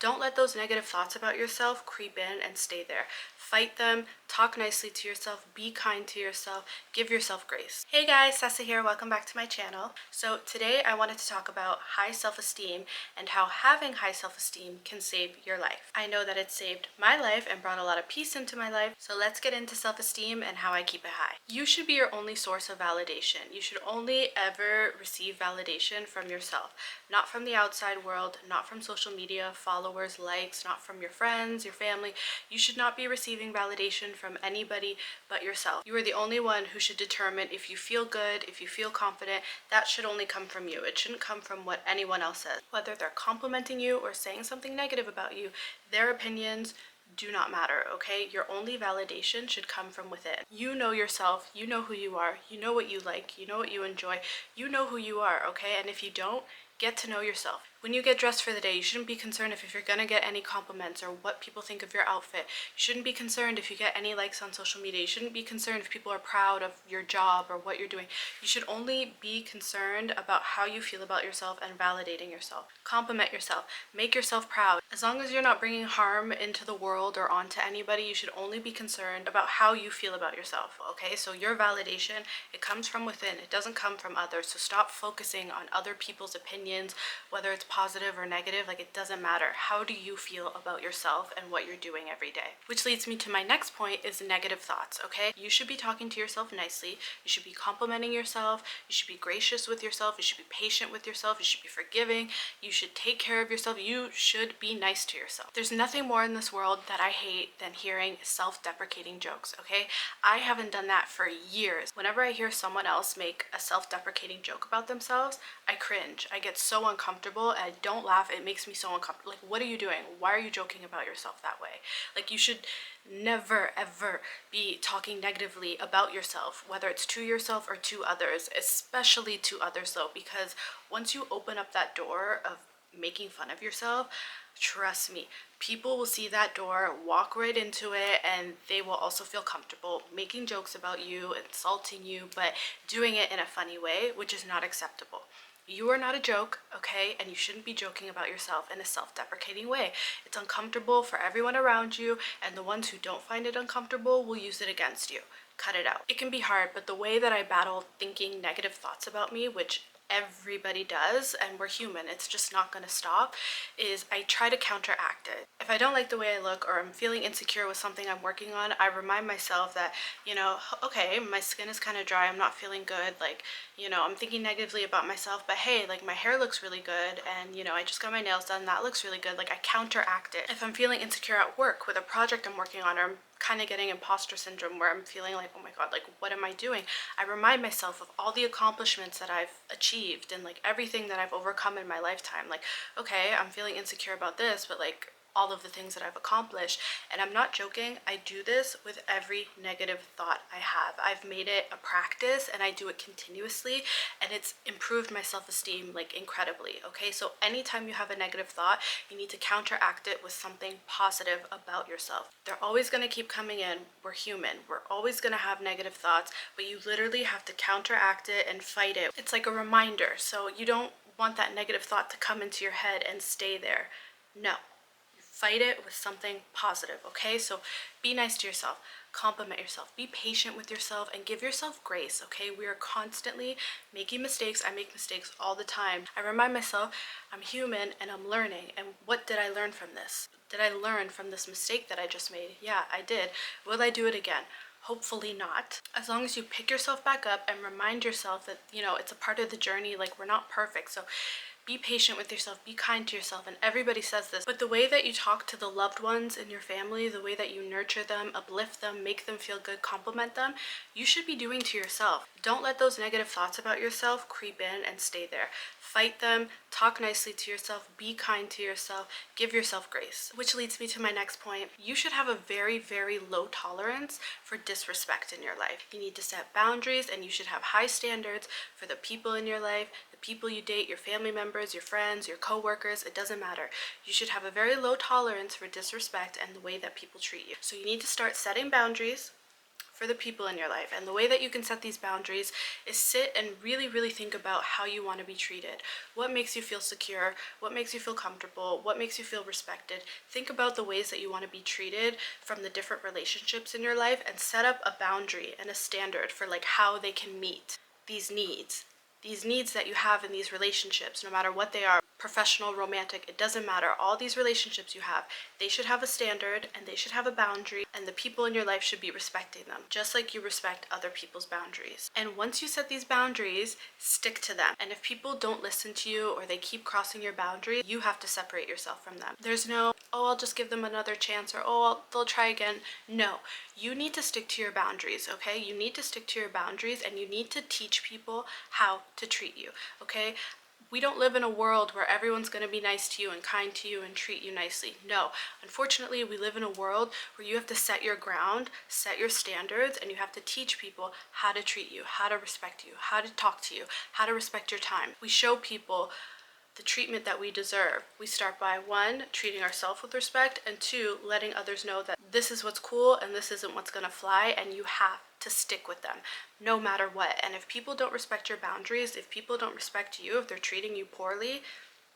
Don't let those negative thoughts about yourself creep in and stay there. Fight them, talk nicely to yourself, be kind to yourself, give yourself grace. Hey guys, Sessa here, welcome back to my channel. So today I wanted to talk about high self-esteem and how having high self-esteem can save your life. I know that it saved my life and brought a lot of peace into my life, so let's get into self-esteem and how I keep it high. You should be your only source of validation. You should only ever receive validation from yourself, not from the outside world, not from social media, followers, likes, not from your friends, your family. You should not be receiving validation from anybody but yourself. You are the only one who should determine if you feel good, if you feel confident. That should only come from you. It shouldn't come from what anyone else says. Whether they're complimenting you or saying something negative about you, their opinions do not matter, okay? Your only validation should come from within. You know yourself, you know who you are, you know what you like, you know what you enjoy, you know who you are, okay? And if you don't, get to know yourself. When you get dressed for the day, you shouldn't be concerned if you're gonna get any compliments or what people think of your outfit. You shouldn't be concerned if you get any likes on social media. You shouldn't be concerned if people are proud of your job or what you're doing. You should only be concerned about how you feel about yourself and validating yourself. Compliment yourself. Make yourself proud. As long as you're not bringing harm into the world or onto anybody, you should only be concerned about how you feel about yourself, okay? So your validation, it comes from within. It doesn't come from others. So stop focusing on other people's opinions, whether it's positive or negative, like it doesn't matter. How do you feel about yourself and what you're doing every day? Which leads me to my next point is negative thoughts, okay? You should be talking to yourself nicely. You should be complimenting yourself. You should be gracious with yourself. You should be patient with yourself. You should be forgiving. You should take care of yourself. You should be nice to yourself. There's nothing more in this world that I hate than hearing self-deprecating jokes, okay? I haven't done that for years. Whenever I hear someone else make a self-deprecating joke about themselves, I cringe. I get so uncomfortable and I don't laugh. It makes me so uncomfortable. Like, what are you doing? Why are you joking about yourself that way? Like, you should never ever be talking negatively about yourself, whether it's to yourself or to others, especially to others though, because once you open up that door of making fun of yourself, trust me, people will see that door, walk right into it, and they will also feel comfortable making jokes about you, insulting you, but doing it in a funny way, which is not acceptable. You are not a joke, okay? And you shouldn't be joking about yourself in a self-deprecating way. It's uncomfortable for everyone around you, and the ones who don't find it uncomfortable will use it against you. Cut it out. It can be hard, but the way that I battle thinking negative thoughts about me, which everybody does, and we're human, it's just not going to stop, is I try to counteract it. If I don't like the way I look or I'm feeling insecure with something I'm working on, I remind myself that, you know, okay, my skin is kind of dry, I'm not feeling good, like, you know, I'm thinking negatively about myself, but hey, like, my hair looks really good, and, you know, I just got my nails done, that looks really good. Like, I counteract it. If I'm feeling insecure at work with a project I'm working on, or I'm kind of getting imposter syndrome where I'm feeling like, oh my god, like, what am I doing? I remind myself of all the accomplishments that I've achieved and like everything that I've overcome in my lifetime. Like, okay, I'm feeling insecure about this, but like all of the things that I've accomplished. And I'm not joking, I do this with every negative thought I have. I've made it a practice and I do it continuously, and it's improved my self-esteem like incredibly, okay? So anytime you have a negative thought, you need to counteract it with something positive about yourself. They're always going to keep coming in. We're human. We're always going to have negative thoughts, but you literally have to counteract it and fight it. It's like a reminder. So you don't want that negative thought to come into your head and stay there. No. Fight it with something positive, okay? So be nice to yourself, compliment yourself, be patient with yourself, and give yourself grace, okay? We are constantly making mistakes. I make mistakes all the time. I remind myself I'm human and I'm learning. And what did I learn from this? Did I learn from this mistake that I just made? Yeah, I did. Will I do it again? Hopefully not. As long as you pick yourself back up and remind yourself that, you know, it's a part of the journey. Like, we're not perfect. So be patient with yourself, be kind to yourself, and everybody says this, but the way that you talk to the loved ones in your family, the way that you nurture them, uplift them, make them feel good, compliment them, you should be doing to yourself. Don't let those negative thoughts about yourself creep in and stay there. Fight them, talk nicely to yourself, be kind to yourself, give yourself grace. Which leads me to my next point. You should have a very, very low tolerance for disrespect in your life. You need to set boundaries, and you should have high standards for the people in your life, the people you date, your family members, your friends, your co-workers. It doesn't matter. You should have a very low tolerance for disrespect and the way that people treat you. So you need to start setting boundaries, for the people in your life. And the way that you can set these boundaries is sit and really think about how you want to be treated. What makes you feel secure? What makes you feel comfortable? What makes you feel respected? Think about the ways that you want to be treated from the different relationships in your life, and set up a boundary and a standard for like how they can meet these needs. These needs that you have in these relationships, no matter what they are, professional, romantic, it doesn't matter. All these relationships you have, they should have a standard and they should have a boundary, and the people in your life should be respecting them, just like you respect other people's boundaries. And once you set these boundaries, stick to them. And if people don't listen to you or they keep crossing your boundaries, you have to separate yourself from them. There's no, oh, I'll just give them another chance, or oh, they'll try again. No, you need to stick to your boundaries, okay? You need to stick to your boundaries, and you need to teach people how to treat you, okay? We don't live in a world where everyone's going to be nice to you and kind to you and treat you nicely. No, unfortunately, we live in a world where you have to set your ground, set your standards, and you have to teach people how to treat you, how to respect you, how to talk to you, how to respect your time. We show people the treatment that we deserve. We start by 1, treating ourselves with respect, and 2, letting others know that this is what's cool and this isn't what's gonna fly, and you have to stick with them no matter what. And if people don't respect your boundaries, if people don't respect you, if they're treating you poorly,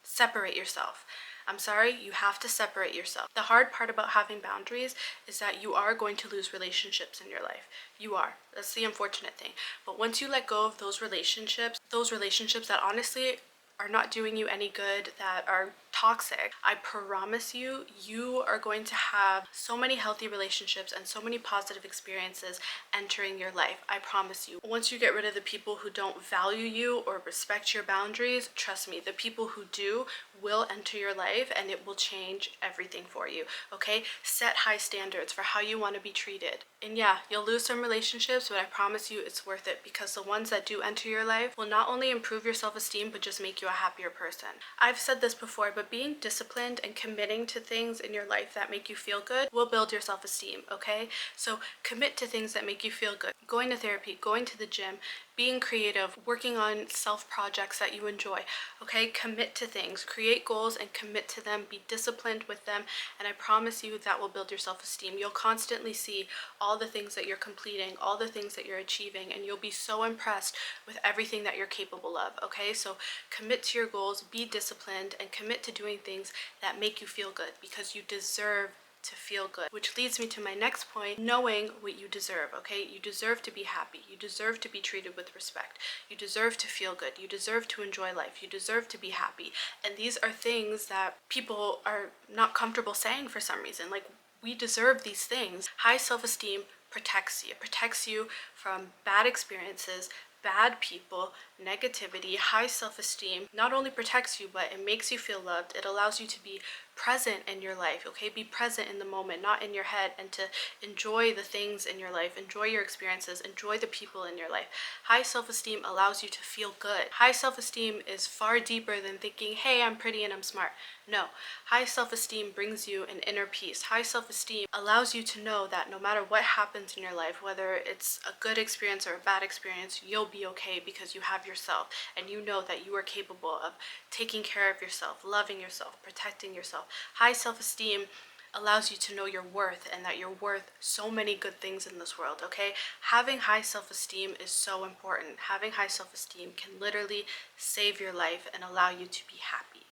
separate yourself. I'm sorry, you have to separate yourself. The hard part about having boundaries is that you are going to lose relationships in your life. You are. That's the unfortunate thing. But once you let go of those relationships that honestly are not doing you any good, that are toxic, I promise you, you are going to have so many healthy relationships and so many positive experiences entering your life. I promise you. Once you get rid of the people who don't value you or respect your boundaries, trust me, the people who do will enter your life, and it will change everything for you, okay? Set high standards for how you want to be treated. And yeah, you'll lose some relationships, but I promise you it's worth it, because the ones that do enter your life will not only improve your self-esteem, but just make you a happier person. I've said this before, but being disciplined and committing to things in your life that make you feel good will build your self-esteem, okay? So commit to things that make you feel good. Going to therapy, going to the gym, being creative, working on self-projects that you enjoy, okay? Commit to things, create goals and commit to them, be disciplined with them, and I promise you that will build your self-esteem. You'll constantly see all the things that you're completing, all the things that you're achieving, and you'll be so impressed with everything that you're capable of, okay? So commit to your goals, be disciplined, and commit to doing things that make you feel good, because you deserve to feel good. Which leads me to my next point, knowing what you deserve, okay? You deserve to be happy. You deserve to be treated with respect. You deserve to feel good. You deserve to enjoy life. You deserve to be happy. And these are things that people are not comfortable saying for some reason. Like, we deserve these things. High self-esteem protects you. It protects you from bad experiences, bad people, negativity. High self-esteem not only protects you, but it makes you feel loved. It allows you to be present in your life, okay? Be present in the moment, not in your head, and to enjoy the things in your life, enjoy your experiences, enjoy the people in your life. High self-esteem allows you to feel good. High self-esteem is far deeper than thinking, hey, I'm pretty and I'm smart. No, high self-esteem brings you an inner peace. High self-esteem allows you to know that no matter what happens in your life, whether it's a good experience or a bad experience, you'll be okay, because you have yourself, and you know that you are capable of taking care of yourself, loving yourself, protecting yourself. High self-esteem allows you to know your worth, and that you're worth so many good things in this world, okay? Having high self-esteem is so important. Having high self-esteem can literally save your life and allow you to be happy.